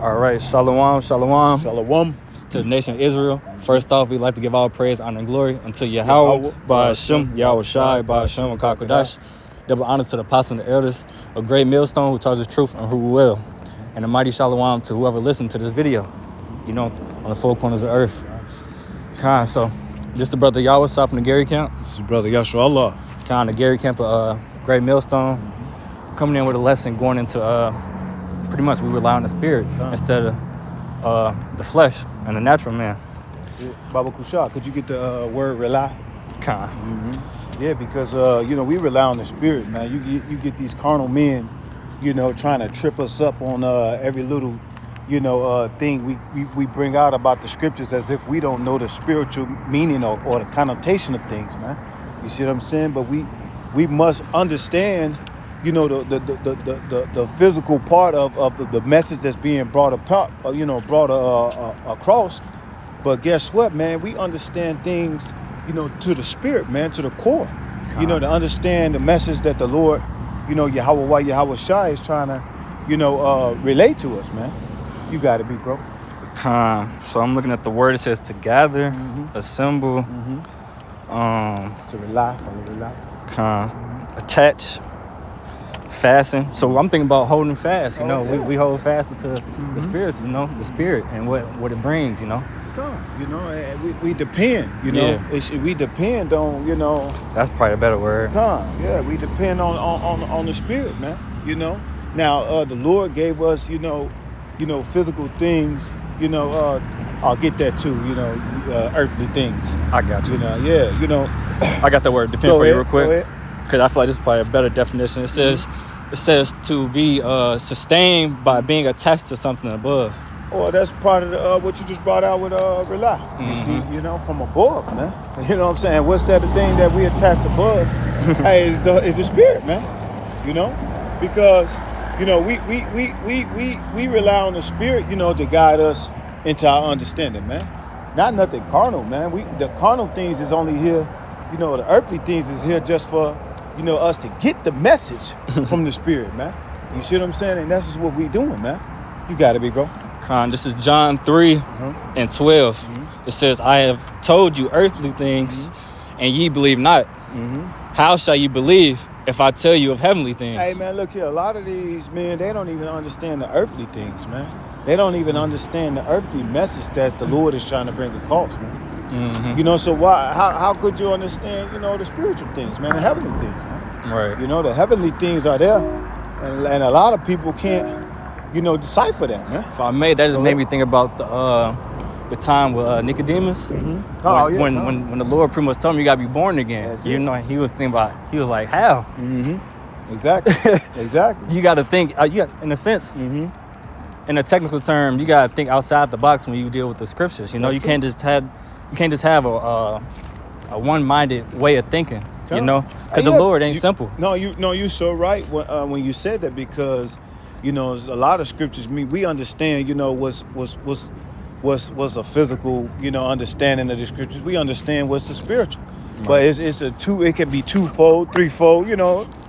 All right, shalom, shalom. Shalom. To the nation of Israel. First off, we'd like to give all praise, honor, and glory unto Yahweh, Ba'ashem, Yahweh Shai, Ba'ashem, Kakadash. Double honors to the apostles and the elders, a great millstone who tells the truth and who will. And a mighty shalom to whoever listened to this video, you know, on the four corners of the earth. So, this the brother Yahweh from the Gary camp. This is brother Yahshua Allah. The Gary camp, great millstone. Coming in with a lesson going into, pretty much we rely on the spirit instead of the flesh and the natural man. Baba Kusha, could you get the word rely? Yeah, because, we rely on the spirit, man. You get these carnal men, trying to trip us up on every little, thing we bring out about the scriptures as if we don't know the spiritual meaning or the connotation of things, man. You see what I'm saying? But we must understand, the physical part of the message that's being brought apart, across. But guess what, man? We understand things, to the spirit, man, to the core. To understand the message that the Lord, Yahweh Shai is trying to, relate to us, man. You got to be, bro. So I'm looking at the word. It says to gather, assemble, to rely, attach, fasten. So I'm thinking about holding fast. We hold fast to the spirit. The spirit and what it brings. We depend. We depend on. That's probably a better word. Yeah, we depend on the spirit, man. Now the Lord gave us physical things. I'll get that too. Earthly things. I got you. Yeah. I got that word depend for you real quick because I feel like this is probably a better definition. It says to be sustained by being attached to something above. Oh, that's part of what you just brought out with rely. You see, from above, man. You know what I'm saying? What's that the thing that we attach above? Hey, it's the spirit, man. Because we rely on the spirit, to guide us into our understanding, man. Not nothing carnal, man. The carnal things is only here, the earthly things is here just for, us to get the message from the spirit, man. You see what I'm saying? And that's just what we doing, man. You got to be, bro. This is John 3 and 12. It says, I have told you earthly things, and ye believe not. How shall you believe if I tell you of heavenly things? Hey, man, look here. A lot of these men, they don't even understand the earthly things, man. They don't even understand the earthly message that the Lord is trying to bring across, man. So how could you understand, the spiritual things, man, the heavenly things, man? Right. The heavenly things are there, and a lot of people can't, decipher that, man. If I may, that just made me think about the time with Nicodemus. When the Lord pretty much told him you got to be born again. He was thinking about, he was like, how? Exactly. You got to think, in a sense, in a technical term, you got to think outside the box when you deal with the scriptures. You can't just have a one-minded way of thinking, because the Lord ain't simple. No, you're so right when you said that, because a lot of scriptures we understand, what's a physical, understanding of the scriptures. We understand what's the spiritual. But it can be twofold, threefold,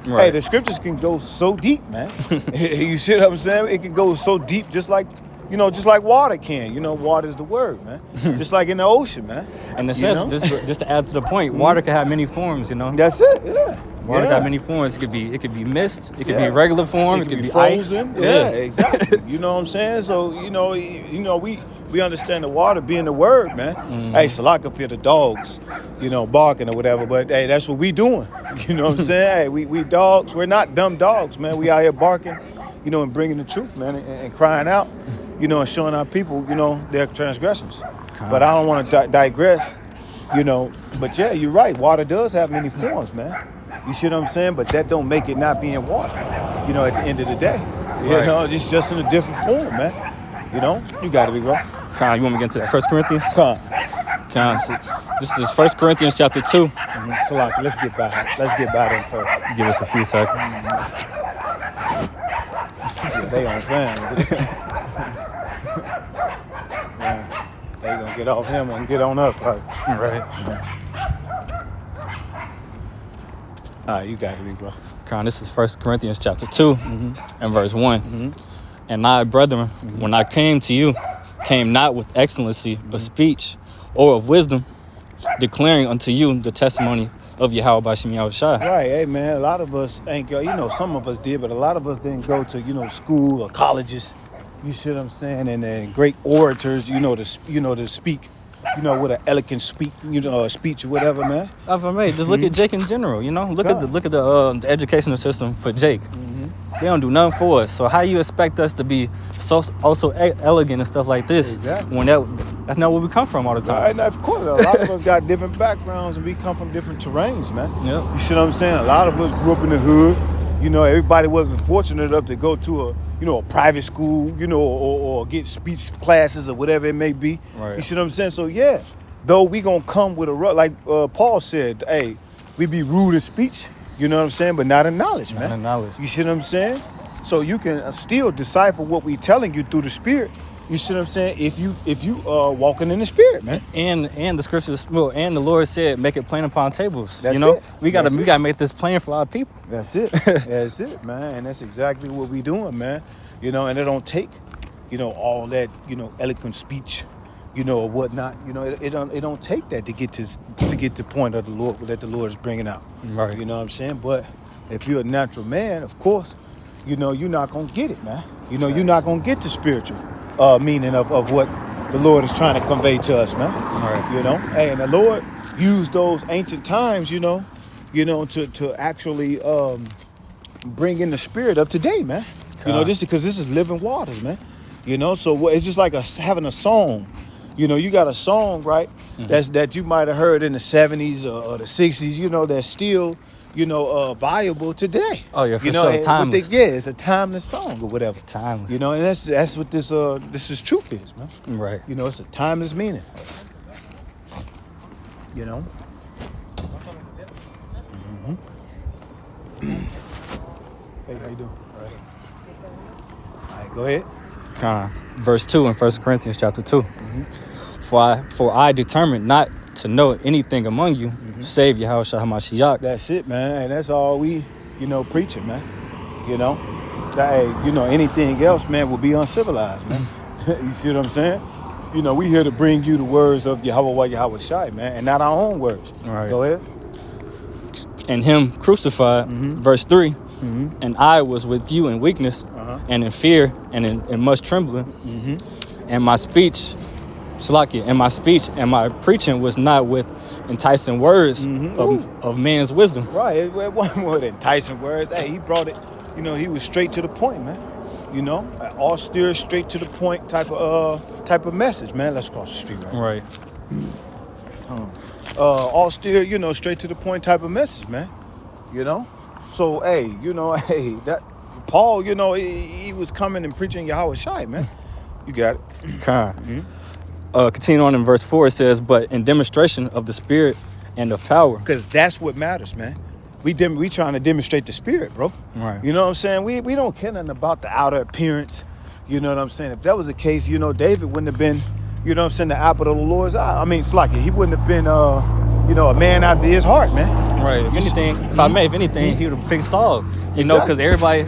Right. Hey, the scriptures can go so deep, man. You see what I'm saying? It can go so deep, just like water can. Water is the word, man. Just like in the ocean, man. In a sense, just to add to the point, water can have many forms, That's it, yeah. Water got many forms. It could be mist. It could be regular form. It could be frozen. Ice. Yeah, exactly. You know what I'm saying? So we understand the water being the word, man. Hey, Salaka for the dogs, barking or whatever. But hey, that's what we doing. You know what I'm saying? Hey, we dogs. We're not dumb dogs, man. We out here barking, and bringing the truth, man, and crying out, and showing our people, their transgressions. But I don't want to digress, But yeah, you're right. Water does have many forms, man. You see what I'm saying? But that don't make it not being water, at the end of the day. It's just in a different form, man. You got to be, bro. You want me to get into that 1 Corinthians? So this is 1 Corinthians chapter 2. So let's get by them first. Give us a few seconds. Yeah, they on fan. They gonna get off him and get on us, right? You got to be, bro. This is 1 Corinthians chapter 2 and verse 1. And I, brethren, when I came to you, came not with excellency of speech or of wisdom, declaring unto you the testimony of Yahweh Bashim Yahushua. Right, hey man, a lot of us ain't go, some of us did, but a lot of us didn't go to, school or colleges, you see what I'm saying, and then great orators, to speak, with an elegant speech or whatever, man. If I may, just look at Jake in general, look at the educational system for Jake. They don't do nothing for us. So how you expect us to be also elegant and stuff like this when that's not where we come from all the time? Right, of course, a lot of us got different backgrounds and we come from different terrains, man. Yep. You see what I'm saying? A lot of us grew up in the hood. Everybody wasn't fortunate enough to go to a private school, or get speech classes or whatever it may be. Right. You see what I'm saying? So yeah, though we gonna come with like Paul said, hey, we be rude in speech. You know what I'm saying? But not in knowledge, man. Not in knowledge. You see what I'm saying? So you can still decipher what we telling you through the Spirit. You see what I'm saying? If you walking in the Spirit, man. And the scriptures, and the Lord said, make it plain upon tables. That's it. We gotta make this plain for our people. That's it. That's it, man. And that's exactly what we doing, man. And it don't take, all that, eloquent speech, or whatnot. It don't take that to get the point of the Lord that the Lord is bringing out. Right. You know what I'm saying? But if you're a natural man, of course, you're not gonna get it, man. You're not gonna get the spiritual meaning of what the Lord is trying to convey to us, man. Right. Hey, and the Lord used those ancient times, to actually bring in the spirit of today, man. Because this is living waters, man. So it's just like having a song. You got a song, right? Mm-hmm. That you might have heard in the 70s or the 60s, that's still, viable today. Oh yeah, for sure. Timeless. It's a timeless song or whatever. Timeless. And that's what this is truth is, man. Right. It's a timeless meaning. Mm-hmm. Hey, how you doing? All right, go ahead. Verse 2 in 1 Corinthians chapter 2. Mm-hmm. For I determined not to know anything among you, save Yahweh HaMashiach. That's it, man. And that's all we, preaching, man. Anything else, man, will be uncivilized, man. You see what I'm saying? We here to bring you the words of Yahweh Shai, man, and not our own words. All right. Go ahead. And him crucified, verse 3, and I was with you in weakness and in fear and in much trembling. And my speech, Salakia, and my preaching was not with enticing words of man's wisdom. Right, it wasn't with enticing words. Hey, he brought it, he was straight to the point, man. Austere, straight to the point type of message, man. Let's cross the street, right? Austere, straight to the point type of message, man. So that Paul, he was coming and preaching Yahweh Shai, man. You got it. Continue on in verse 4, it says, but in demonstration of the Spirit and of power. Because that's what matters, man. We trying to demonstrate the Spirit, bro. Right. You know what I'm saying? We don't care nothing about the outer appearance. You know what I'm saying? If that was the case, David wouldn't have been, the apple of the Lord's eye. I mean, Slacky, he wouldn't have been, a man after his heart, man. Right. If anything, he would have picked Saul. Because everybody,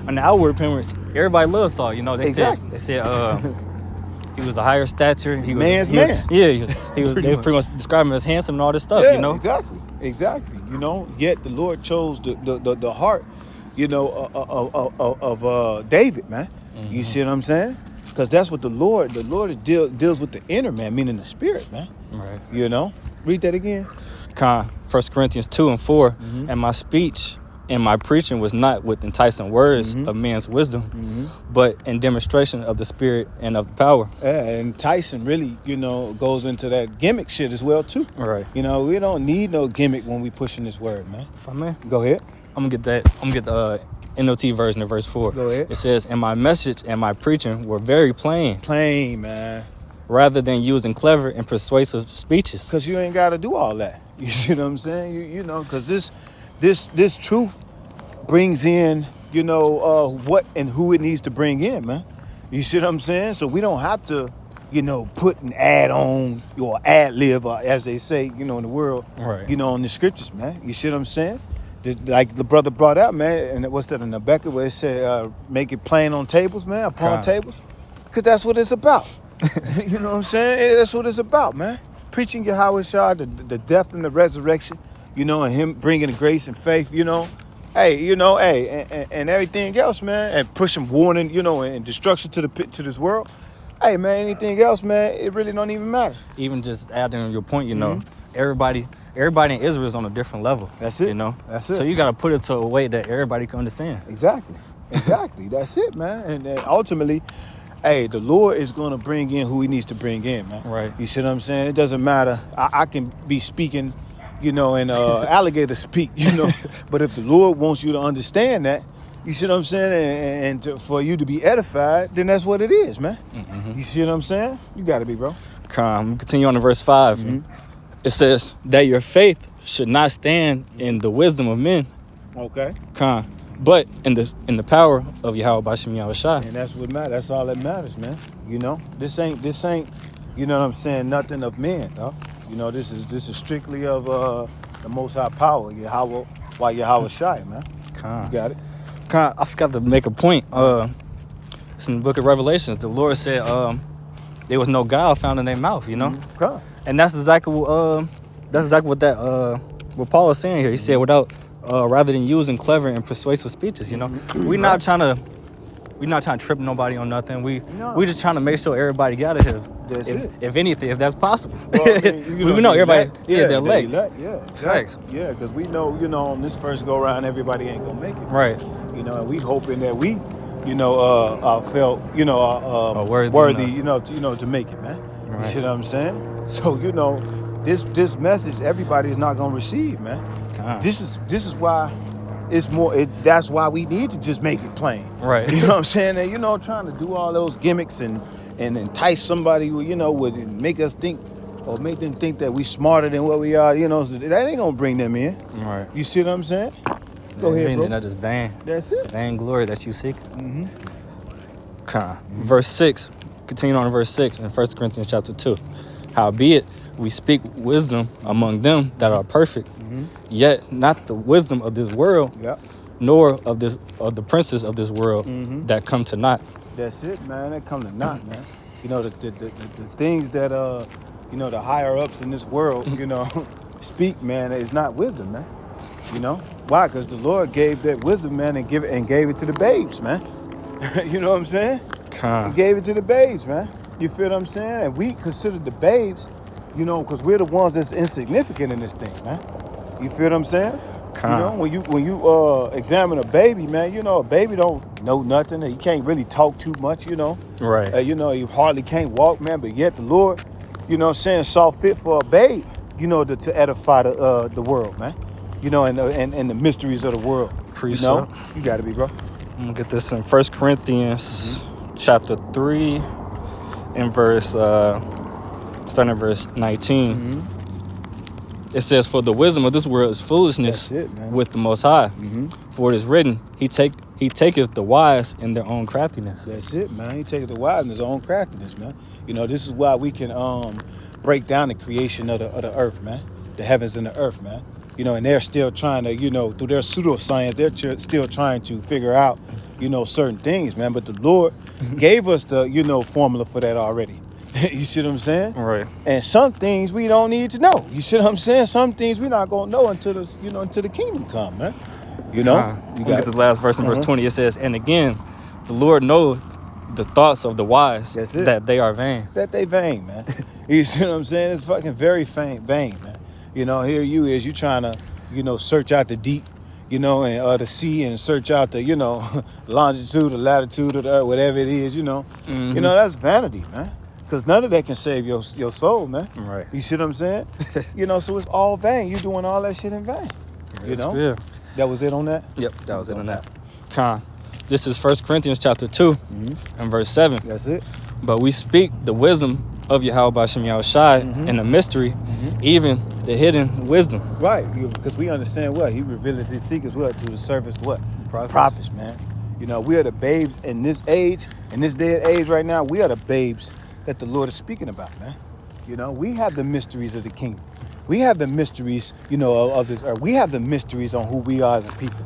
on the outward appearance, everybody loves Saul. They said he was a higher stature. He was man's man. He was. They pretty much describe him as handsome and all this stuff. Exactly. Yet the Lord chose the heart, of David, man. You see what I'm saying? Because that's what the Lord deals with the inner man, meaning the spirit, man. Right. Read that again. 1 Corinthians 2 and 4, and my speech and my preaching was not with enticing words of man's wisdom, but in demonstration of the Spirit and of the power. Yeah, and Tyson really, goes into that gimmick shit as well too. Right. We don't need no gimmick when we pushing this word, man. If I may, go ahead. I'm gonna get the NOT version of verse 4. Go ahead. It says, and my message and my preaching were very plain. Plain, man. Rather than using clever and persuasive speeches. Because you ain't got to do all that. You see what I'm saying? Because this truth brings in, what and who it needs to bring in, man. You see what I'm saying? So we don't have to, put an add on or ad lib, or as they say, in the world, right. In the scriptures, man. You see what I'm saying? Like the brother brought out, man, and what's that in Rebecca where it said, make it plain on tables, man, upon tables? Because that's what it's about. You know what I'm saying? That's what it's about, man. Preaching Yahweh Shah, the death and the resurrection, you know, and him bringing the grace and faith, you know. Hey, you know, and everything else, man, and pushing warning, you know, and destruction to this world. Hey, man, anything else, man, it really don't even matter. Even just adding on your point, you know, everybody in Israel is on a different level. That's it. You know? That's it. So you got to put it to a way that everybody can understand. Exactly. That's it, man. And ultimately, hey, the Lord is going to bring in who he needs to bring in, man. Right. You see what I'm saying? It doesn't matter. I can be speaking, you know, and alligator speak, you know. But if the Lord wants you to understand that, you see what I'm saying? And for you to be edified, then that's what it is, man. Mm-hmm. You see what I'm saying? You got to be, bro. Continue on to verse 5. Mm-hmm. It says that your faith should not stand in the wisdom of men. Okay. But in the power of Yahweh B'Shem Yahweh Shai. And that's what matters. That's all that matters, man. You know, this ain't, you know what I'm saying, nothing of men, though. You know, this is strictly of the Most High power, Yahweh, why Yahweh Shai, man. You got it. I forgot to make a point. It's in the book of Revelations. The Lord said there was no guile found in their mouth, you know? Mm-hmm. And that's exactly what Paul is saying here. He said without rather than using clever and persuasive speeches, you know. We're not trying to trip nobody on nothing. We just trying to make sure everybody get out of here. If anything, if that's possible. Well, I mean, we know everybody, they're late. Yeah, exactly. Yeah, because we know, you know, on this first go round, everybody ain't gonna make it. Right. You know, and we hoping that we, you know, felt, you know, worthy, you know, to make it, man. Right. You see what I'm saying? So, you know, this message everybody is not gonna receive, man. This is why it's more. That's why we need to just make it plain. Right. You know what I'm saying? And, you know, trying to do all those gimmicks and entice somebody, you know, would make us think or make them think that we smarter than what we are. You know, that ain't gonna bring them in. Right. You see what I'm saying? Go ahead, bro. That is vain. That's it. Vain glory that you seek. Mm-hmm. Verse 6. Continue on to verse 6 in 1 Corinthians chapter 2. Howbeit, we speak wisdom among them that are perfect, yet not the wisdom of this world, nor of the princes of this world that come to naught. That's it, man. That come to naught, man. You know, the things that you know, the higher ups in this world, you know, speak, man, is not wisdom, man. You know why? Because the Lord gave that wisdom, man, and gave it to the babes, man. You know what I'm saying? He gave it to the babes, man. You feel what I'm saying? And we consider the babes, you know, because we're the ones that's insignificant in this thing, man. You feel what I'm saying? You know, when you examine a baby, man, you know, a baby don't know nothing. He can't really talk too much, you know. Right. You know, he hardly can't walk, man. But yet the Lord, you know what I'm saying, saw fit for a babe, you know, to edify the world, man. You know, and the mysteries of the world. Precept. You know, you got to be, bro. I'm going to get this in 1 Corinthians chapter 3 and starting at verse 19. It says, for the wisdom of this world is foolishness with the Most High. For it is written, he taketh the wise in their own craftiness. That's it, man. He taketh the wise in his own craftiness, man. You know, this is why we can break down the creation of the earth, man. The heavens and the earth, man. You know, and they're still trying to, you know, through their pseudoscience, they're still trying to figure out, you know, certain things, man. But the Lord gave us the, you know, formula for that already. You see what I'm saying? Right. And some things we don't need to know. You see what I'm saying? Some things we're not gonna know until the kingdom come, man. You know. You got this last verse in verse 20. It says, and again, the Lord knows the thoughts of the wise, that they are vain. That they vain, man. You see what I'm saying? It's fucking very vain, man. You know, here you trying to, you know, search out the deep, you know, and the sea, and search out the, you know, longitude, the latitude of the earth, whatever it is, you know. You know, that's vanity, man. Because none of that can save your soul, man. Right. You see what I'm saying? You know, so it's all vain. You doing all that shit in vain. You know? Yeah. That was it on that? Yep, that was it on that. This is 1 Corinthians chapter 2 and verse 7. That's it. But we speak the wisdom of Yahweh B'Shem Yahweh Shai and the mystery, even the hidden wisdom. Right, because we understand what? He revealed his secrets what? To the service what? Prophets, man. You know, we are the babes in this age, in this day and age right now, we are the babes that the Lord is speaking about, man. You know, we have the mysteries of the kingdom. We have the mysteries, of this earth. We have the mysteries on who we are as a people.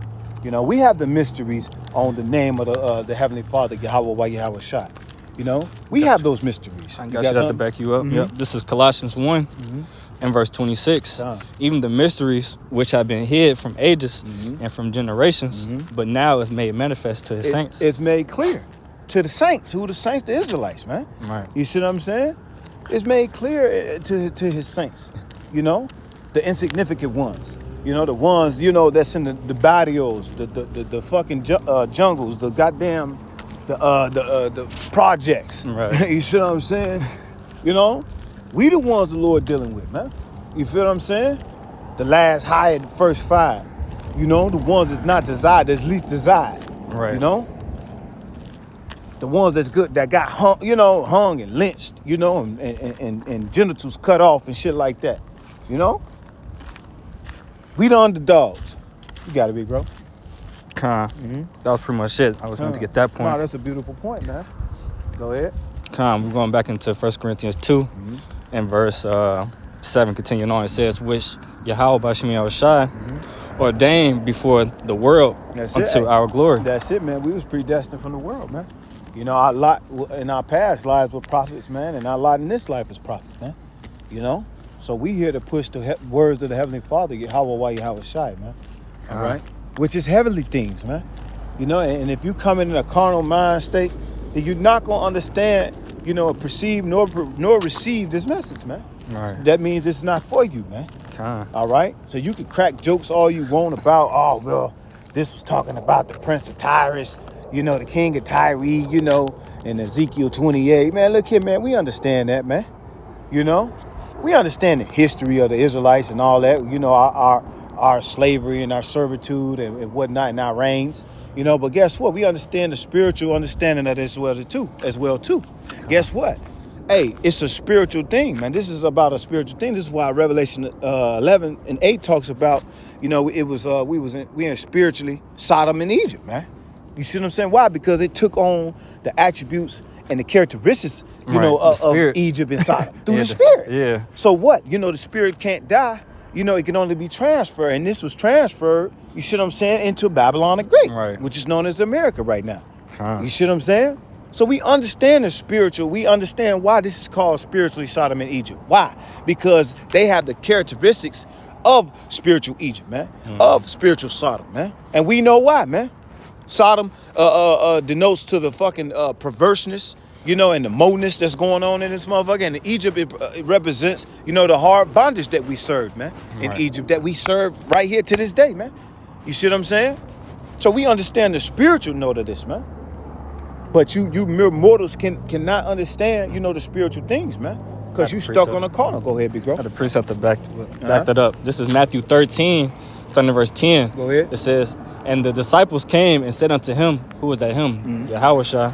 We have the mysteries on the name of the Heavenly Father, Yahweh Yahweh Shai. We have those mysteries. I got you to back you up. Mm-hmm. Yep. This is Colossians 1 and verse 26. Even the mysteries which have been hid from ages and from generations, but now is made manifest to his saints. It's made clear to the saints. Who the saints? The Israelites, man. Right. You see what I'm saying? It's made clear to his saints. The insignificant ones. The ones, that's in the barrios, the fucking jungles, the goddamn, the projects. Right. You see what I'm saying? We the ones the Lord dealing with, man. You feel what I'm saying? The last hired, the first five. The ones that's not desired, that's least desired. Right. The ones that's good, that got hung and lynched, and genitals cut off and shit like that. We the underdogs. You got to be, bro. That was pretty much it. I was going to get that point. No, that's a beautiful point, man. Go ahead. We're going back into 1 Corinthians 2 and verse 7, continuing on. It says, which Yahweh B'Shem Yahweh Shai ordained before the world unto our glory. That's it, man. We was predestined from the world, man. Our lot in our past lives were prophets, man, and our lot in this life is prophets, man. So we here to push the words of the Heavenly Father, Yahweh Yahweh Shai, man. All right? Which is heavenly things, man. And if you come in a carnal mind state, then you're not going to understand, perceive nor receive this message, man. Right. That means it's not for you, man. All right? So you can crack jokes all you want about, this was talking about the Prince of Tyrus, the King of Tyre, and Ezekiel 28. Man, look here, man. We understand that, man. We understand the history of the Israelites and all that, our slavery and our servitude and whatnot and our reigns, but guess what? We understand the spiritual understanding of this as well too. Guess what? Hey, it's a spiritual thing, man. This is about a spiritual thing. This is why Revelation 11 and 8 talks about, it was we in spiritually Sodom and Egypt, man. You see what I'm saying? Why? Because it took on the attributes and the characteristics, of Egypt and Sodom through the spirit. Yeah. So what? The spirit can't die. It can only be transferred. And this was transferred, you see what I'm saying, into Babylon the Great, right, which is known as America right now. You see what I'm saying? So we understand the spiritual. We understand why this is called spiritually Sodom and Egypt. Why? Because they have the characteristics of spiritual Egypt, man, of spiritual Sodom, man. And we know why, man. Sodom denotes to the fucking perverseness, and the moldness that's going on in this motherfucker. And Egypt, it represents, the hard bondage that we served, man, in Egypt, that we serve right here to this day, man. You see what I'm saying? So we understand the spiritual note of this, man. But you mere mortals cannot understand, the spiritual things, man. Because you stuck on a corner. Go ahead, big bro. I had a precept to back that up. This is Matthew 13, starting in verse 10. Go ahead. It says, and the disciples came and said unto him, who was that him? Yahweh Shai.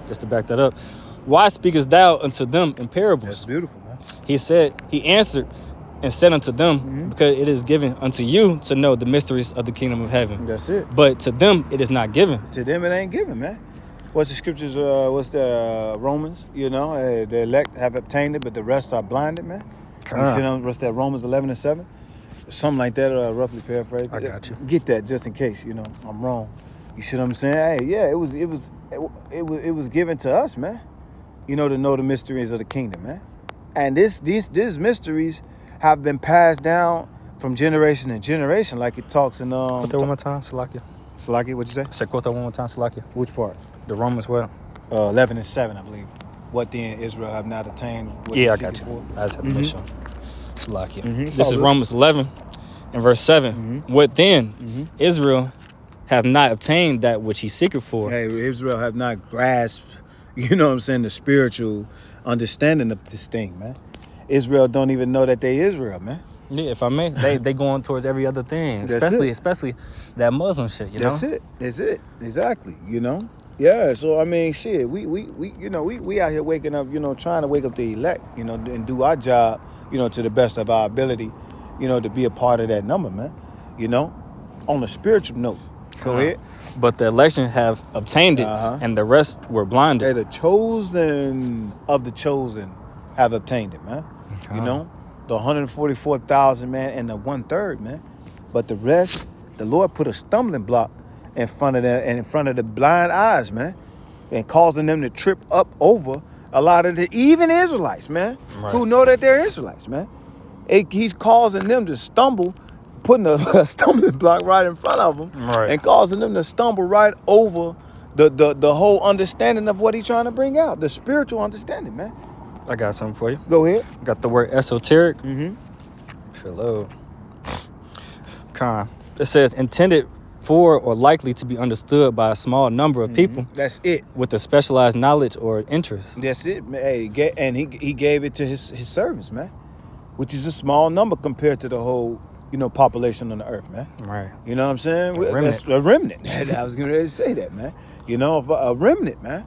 Just to back that up. Why speakest thou unto them in parables? That's beautiful, man. He answered and said unto them, because it is given unto you to know the mysteries of the kingdom of heaven. That's it. But to them it is not given. To them it ain't given, man. What's the scriptures, what's the Romans, the elect have obtained it, but the rest are blinded, man. You see what's that, Romans 11 and 7? Something like that, roughly paraphrased. I got you. Get that just in case, I'm wrong. You see what I'm saying? Hey, yeah, it was given to us, man. To know the mysteries of the kingdom, man. And these mysteries have been passed down from generation to generation, like it talks in Quote that one more time, Salakia. Salakia, what'd you say? Say quote that one more time, Salakia. Which part? The Romans what? 11 and 7, I believe. What then Israel have not attained? I got you. I just have to make sure. Salakia. This is Romans 11 and verse 7. What then? Israel have not obtained that which he seeketh for. Hey, Israel have not grasped, the spiritual understanding of this thing, man. Israel don't even know that they Israel, man. Yeah, if I may, they going towards every other thing, especially that Muslim shit, That's it. Exactly, Yeah, so I mean, shit, we out here waking up, trying to wake up the elect, and do our job, to the best of our ability, to be a part of that number, man. On a spiritual note. Go ahead. But the election have obtained it, and the rest were blinded. The chosen of the chosen have obtained it, man. the 144,000, man, and the 1/3, man. But the rest, the Lord put a stumbling block in front of the blind eyes, man, and causing them to trip up over a lot of the even Israelites, man, who know that they're Israelites, man. He's causing them to stumble, putting a stumbling block right in front of them, and causing them to stumble right over the whole understanding of what he's trying to bring out, the spiritual understanding, man. I got something for you. Go ahead. Got the word esoteric. Mm-hmm. Hello. It says intended for or likely to be understood by a small number of people. That's it. With a specialized knowledge or interest. That's it, man. Hey, and he gave it to his servants, man, which is a small number compared to the whole, population on the earth, man. Right. You know what I'm saying? That's a remnant. I was getting ready to say that, man. A remnant, man.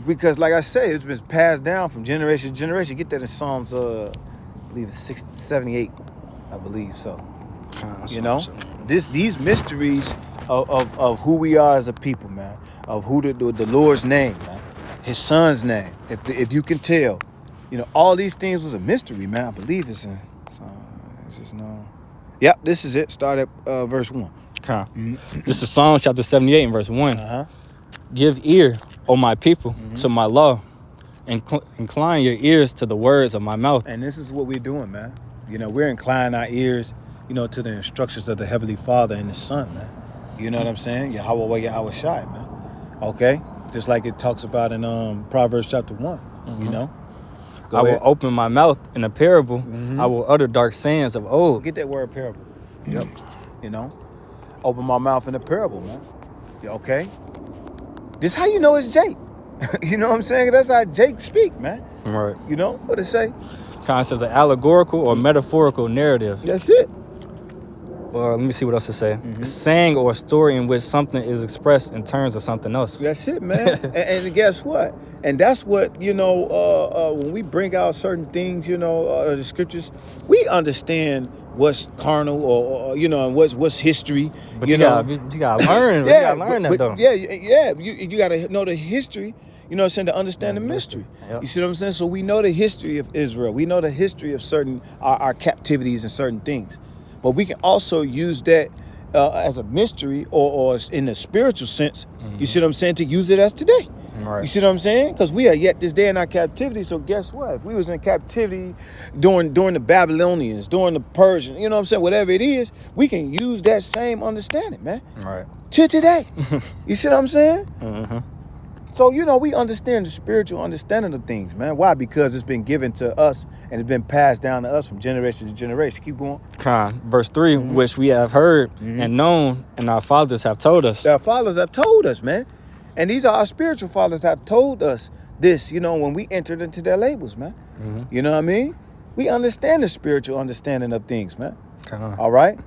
Because like I say, it's been passed down from generation to generation. Get that in Psalms, I believe it's 78, I believe so. These mysteries of who we are as a people, man, of who the Lord's name, man, his son's name. If you can tell, all these things was a mystery, man. I believe it's in. Yep, this is it. Start at verse 1. This is Psalms chapter 78 and verse 1. Give ear, O my people, to my law. Incline your ears to the words of my mouth. And this is what we're doing, man. We're inclining our ears, to the instructions of the Heavenly Father and His Son, man. You know what I'm saying? Yahweh Shai, man. Okay? Just like it talks about in Proverbs chapter 1, I will open my mouth in a parable. I will utter dark sayings of old. Get that word parable. Yep. Open my mouth in a parable, man. Okay? This how you know it's Jake. You know what I'm saying? That's how Jake speak, man. Right. What it say? Kind of says an allegorical or metaphorical narrative. That's it. Or let me see what else it say. Saying or a story in which something is expressed in terms of something else. That's it, man. and guess what? And that's what, when we bring out certain things, the scriptures, we understand what's carnal or and what's history. But you gotta learn. Yeah, you gotta learn that though. Yeah. You gotta know the history. To understand the mystery. Yep. You see what I'm saying? So we know the history of Israel. We know the history of certain our captivities and certain things. But we can also use that as a mystery or in the spiritual sense. You see what I'm saying? To use it as today. Right. You see what I'm saying? Because we are yet this day in our captivity. So guess what? If we was in captivity during the Babylonians, during the Persians, you know what I'm saying? Whatever it is, we can use that same understanding, man. Right. To today. You see what I'm saying? So, we understand the spiritual understanding of things, man. Why? Because it's been given to us and it's been passed down to us from generation to generation. Keep going. Verse 3, which we have heard and known, and our fathers have told us. Our fathers have told us, man. And these are our spiritual fathers have told us this, when we entered into their labels, man. You know what I mean? We understand the spiritual understanding of things, man. All right?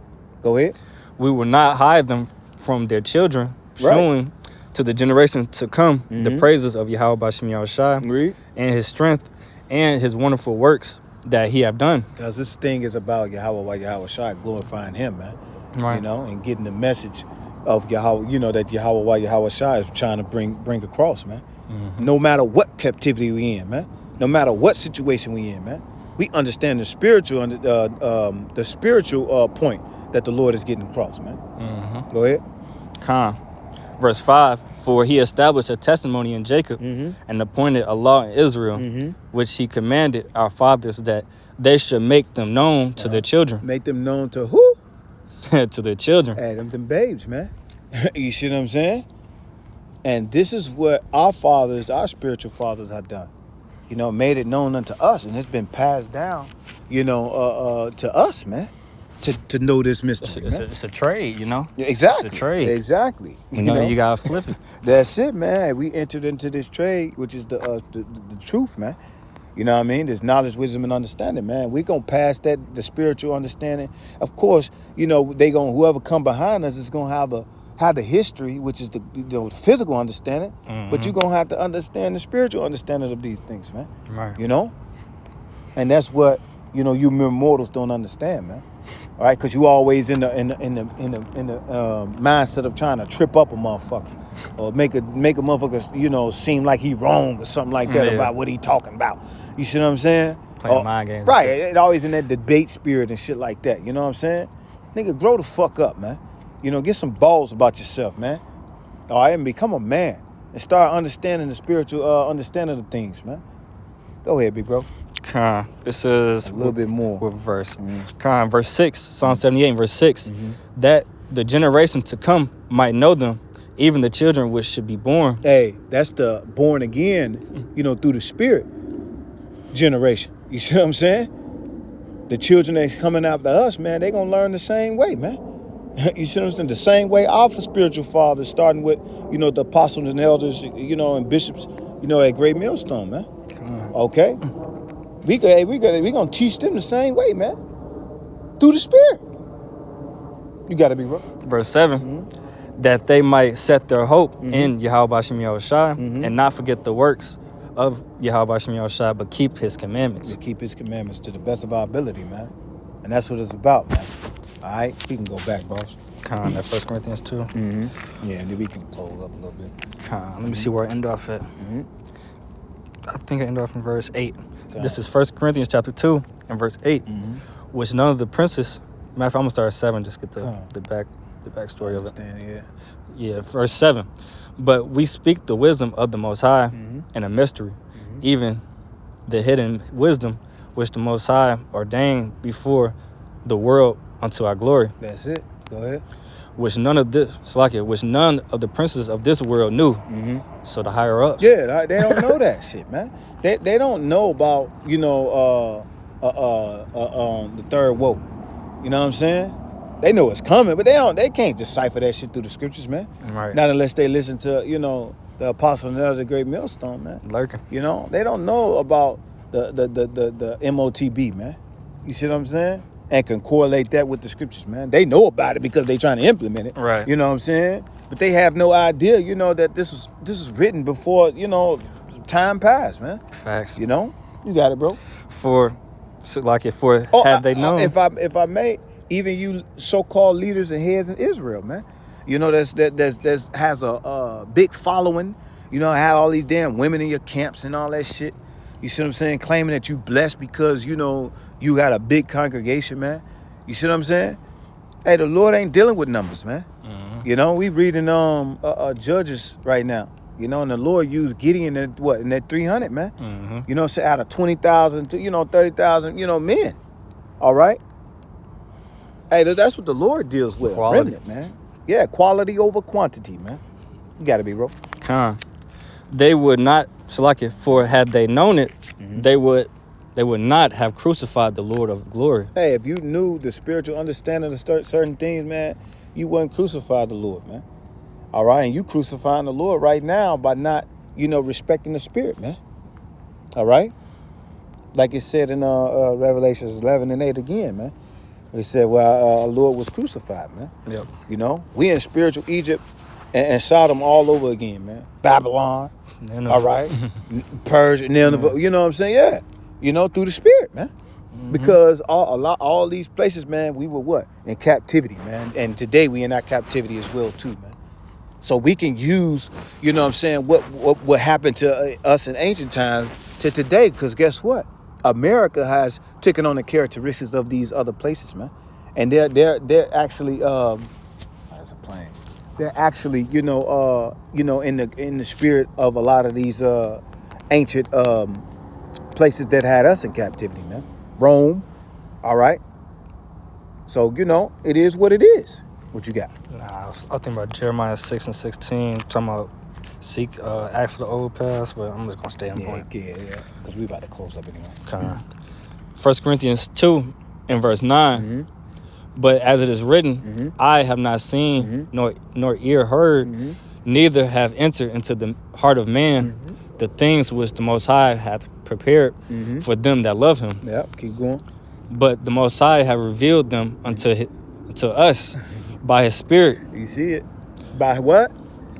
Go ahead. We will not hide them from their children, showing to the generation to come the praises of Yahweh Bashem Yahushai and his strength and his wonderful works that he have done. Because this thing is about Yahweh Shai, glorifying him, man. Right. And getting the message of Yahweh, that Yahweh Shai is trying to bring across, man. No matter what captivity we in, man. No matter what situation we in, man. We understand the spiritual point that the Lord is getting across, man. Go ahead. Verse 5, for he established a testimony in Jacob and appointed a law in Israel, which he commanded our fathers that they should make them known to their children. Make them known to who? To their children. Hey, them babes, man. You see what I'm saying? And this is what our fathers, our spiritual fathers have done. Made it known unto us, and it's been passed down, to us, man. To know this mystery, it's a trade, Exactly. It's a trade. Exactly. You gotta flip it. That's it, man. We entered into this trade, which is the truth, man. You know what I mean? There's knowledge, wisdom, and understanding, man. We gonna pass that, the spiritual understanding. Of course, whoever come behind us is gonna have the history, which is the physical understanding. But you're gonna have to understand the spiritual understanding of these things, man. Right. And that's what you mere mortals don't understand, man. All right, because you always in the mindset of trying to trip up a motherfucker or make a motherfucker seem like he wrong or something like that about what he talking about. You see what I'm saying? Playing mind games. Right, it always in that debate spirit and shit like that. You know what I'm saying? Nigga, grow the fuck up, man. Get some balls about yourself, man. All right, and become a man and start understanding the spiritual understanding of things, man. Go ahead, big bro. This is a little bit more. With verse. Verse 6, Psalm 78, verse 6. That the generation to come might know them, even the children which should be born. Hey, that's the born again, through the spirit generation. You see what I'm saying? The children that's coming after us, man, they gonna learn the same way, man. You see what I'm saying? The same way our spiritual fathers, starting with, the apostles and elders, and bishops, at Great Millstone, man. Okay? We gonna teach them the same way, man. Through the spirit. You gotta be right. Verse 7. That they might set their hope in Yahweh Bashem Yahushua and not forget the works of Yahweh Bashem Yahushua, but keep his commandments. To keep his commandments to the best of our ability, man. And that's what it's about, man. All right? We can go back, boss. That 1 Corinthians 2. Yeah, and then we can close up a little bit. Let me see where I end off at. I think I end off in verse 8. This is 1 Corinthians chapter 2 and verse 8, which none of the princes, matter of fact, I'm going to start at 7, just get the backstory of it. Yeah, verse 7. But we speak the wisdom of the Most High and a mystery, even the hidden wisdom which the Most High ordained before the world unto our glory. That's it. Go ahead. Which none of the princes of this world knew. So the higher ups. Yeah, they don't know that shit, man. They don't know about the third woke. You know what I'm saying? They know it's coming, but they can't decipher that shit through the scriptures, man. Right. Not unless they listen to the apostle and elders of Great Millstone, man. Lurking. They don't know about the MOTB, man. You see what I'm saying? And can correlate that with the scriptures, man. They know about it because they trying to implement it. Right. You know what I'm saying? But they have no idea, that this was written before, time passed, man. Facts. You got it, bro. Had they known. If I may, even you so-called leaders and heads in Israel, man. That has a big following. Had all these damn women in your camps and all that shit. You see what I'm saying? Claiming that you blessed because, you got a big congregation, man. You see what I'm saying? Hey, the Lord ain't dealing with numbers, man. We reading Judges right now. And the Lord used Gideon in that 300, man. So out of 20,000 to 30,000, men. All right. Hey, that's what the Lord deals with. Quality, remnant, man. Yeah, quality over quantity, man. You gotta be, bro. They would not, for had they known it, they would not have crucified the Lord of glory. Hey, if you knew the spiritual understanding of certain things, man, you wouldn't crucify the Lord, man. All right, and you crucifying the Lord right now by not, respecting the Spirit, man. All right, like it said in Revelations 11 and 8 again, man. It said, our Lord was crucified, man. Yep. We in spiritual Egypt and Sodom all over again, man. Babylon, all right, Persia, Nineveh. You know what I'm saying? Yeah, through the Spirit, man. Because all these places, man, we were what? In captivity, man. And today we in that captivity as well, too, man. So we can use, what happened to us in ancient times to today. Because guess what? America has taken on the characteristics of these other places, man. And they're actually that's a plane. They're actually, in the spirit of a lot of these ancient places that had us in captivity, man. Rome, all right. So, it is what it is. What you got? I think about Jeremiah 6 and 16, talking about ask for the old past, but I'm just going to stay on point. Yeah, because we about to close up anyway. 1 Corinthians 2 and verse 9, but as it is written, I have not seen, nor ear heard, neither have entered into the heart of man the things which the Most High hath prepared for them that love him. Yep, keep going. But the Most High have revealed them unto us by his Spirit. You see it? By what?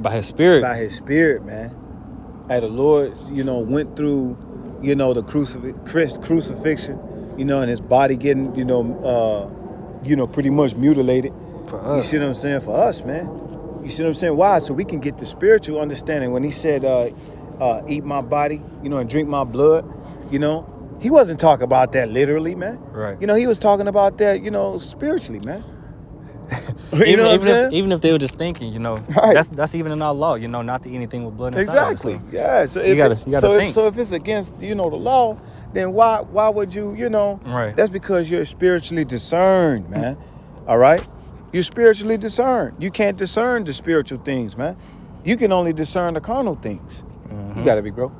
By his Spirit. By his Spirit, man. Hey, the Lord, went through, the crucifixion, and his body getting, pretty much mutilated. For us. You see what I'm saying? For us, man. You see what I'm saying? Why? So we can get the spiritual understanding. When he said, eat my body, and drink my blood, he wasn't talking about that literally, man. Right. He was talking about that, spiritually, man. Even if they were just thinking, Right. that's even in our law, not to eat anything with blood inside. Exactly. So Yeah. So you gotta think. So if it's against the law, then why would you Right. That's because you're spiritually discerned, man. All right. You're spiritually discerned. You can't discern the spiritual things, man. You can only discern the carnal things. You gotta be, bro.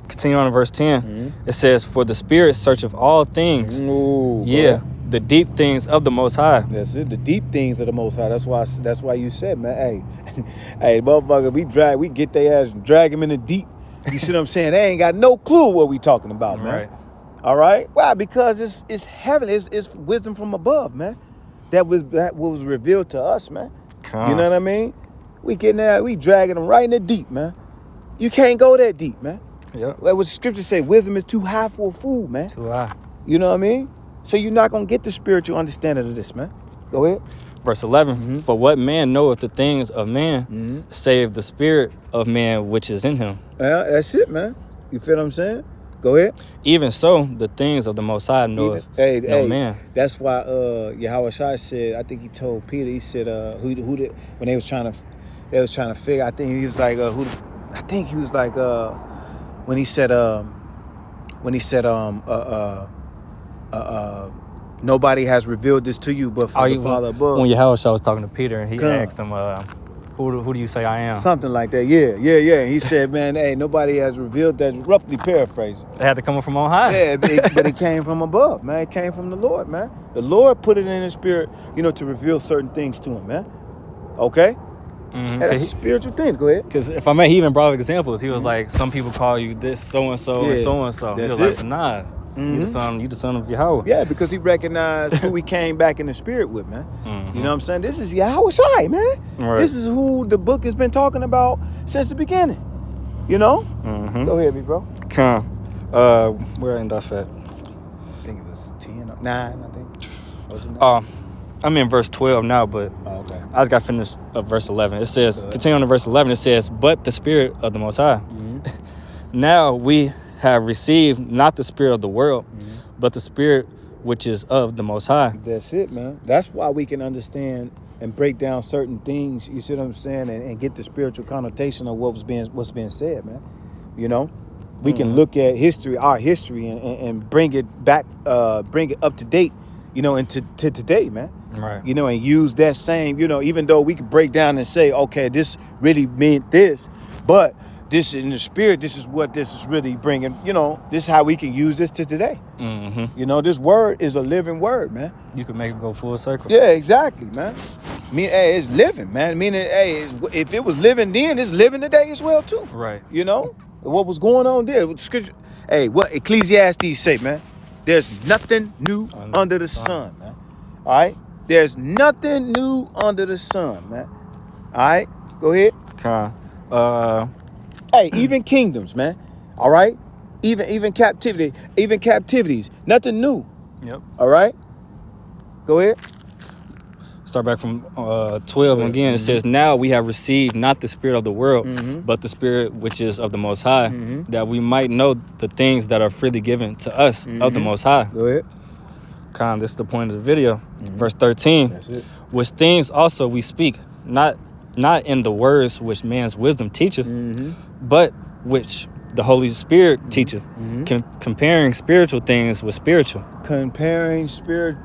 Continue on in verse 10. It says, "For the Spirit searcheth all things." Ooh, Yeah, the deep things of the Most High. That's it. The deep things of the Most High. That's why you said, man. Hey, hey, motherfucker, we get their ass and drag them in the deep. You see what I'm saying? They ain't got no clue what we talking about, man. Right. All right. Why? Because it's heaven. It's wisdom from above, man. That was revealed to us, man. You know what I mean? We getting that. We dragging them right in the deep, man. You can't go that deep, man. Yep. Like what the scripture say, wisdom is too high for a fool, man. Too high. You know what I mean? So you're not gonna get the spiritual understanding of this, man. Go ahead. Verse 11. For what man knoweth the things of man, save the spirit of man which is in him? Yeah, that's it, man. You feel what I'm saying? Go ahead. Even so, the things of the Most High knoweth no man. That's why Yahweh Shai said, I think he told Peter, he said, who did, when they was trying to figure, I think he was like, when he said nobody has revealed this to you but for the Father above. When Yahweh was talking to Peter and he asked him, who do you say I am? Something like that. Yeah. He said, man, hey, nobody has revealed that. Roughly paraphrasing. It had to come from on high. Yeah, but it came from above, man. It came from the Lord, man. The Lord put it in his spirit, to reveal certain things to him, man. Okay? That's a spiritual thing. Go ahead. Because if I may, he even brought up examples. He was like, some people call you this so-and-so and so-and-so. He was like, nah, you the son of Yahweh. Yeah, because he recognized who he came back in the spirit with, man. You know what I'm saying? This is Yahweh Shai, man. Right. This is who the book has been talking about since the beginning. Go ahead, me bro. Where ended up at? I think it was 10 or 9, I think. Was it 9? I'm in verse 12 now, but okay. I just got finished verse 11. It says, continue on to verse 11, it says, but the Spirit of the Most High. Now we have received not the spirit of the world, but the Spirit which is of the Most High. That's it, man. That's why we can understand and break down certain things, you see what I'm saying, and get the spiritual connotation of what's being said, man. We can look at our history, and bring it back, bring it up to date, into today, man. Right. And use that same, even though we could break down and say, okay, this really meant this, but this in the spirit, this is what this is really bringing, this is how we can use this to today. This word is a living word, man. You can make it go full circle. Yeah, exactly, man. Hey, it's living, man. Meaning, hey, if it was living then, it's living today as well, too. Right. What was going on there? Scripture, hey, what Ecclesiastes say, man? There's nothing new under the sun, man. All right? There's nothing new under the sun, man. All right? Go ahead. Hey, even kingdoms, man. All right? Even captivities. Nothing new. Yep. All right? Go ahead. Start back from 12 again. It says, now we have received not the spirit of the world, but the Spirit which is of the Most High, that we might know the things that are freely given to us of the Most High. Go ahead. This is the point of the video. Verse 13. That's it. Which things also we speak, not in the words which man's wisdom teacheth, but which the Holy Spirit teacheth, comparing spiritual things with spiritual. Comparing spiritual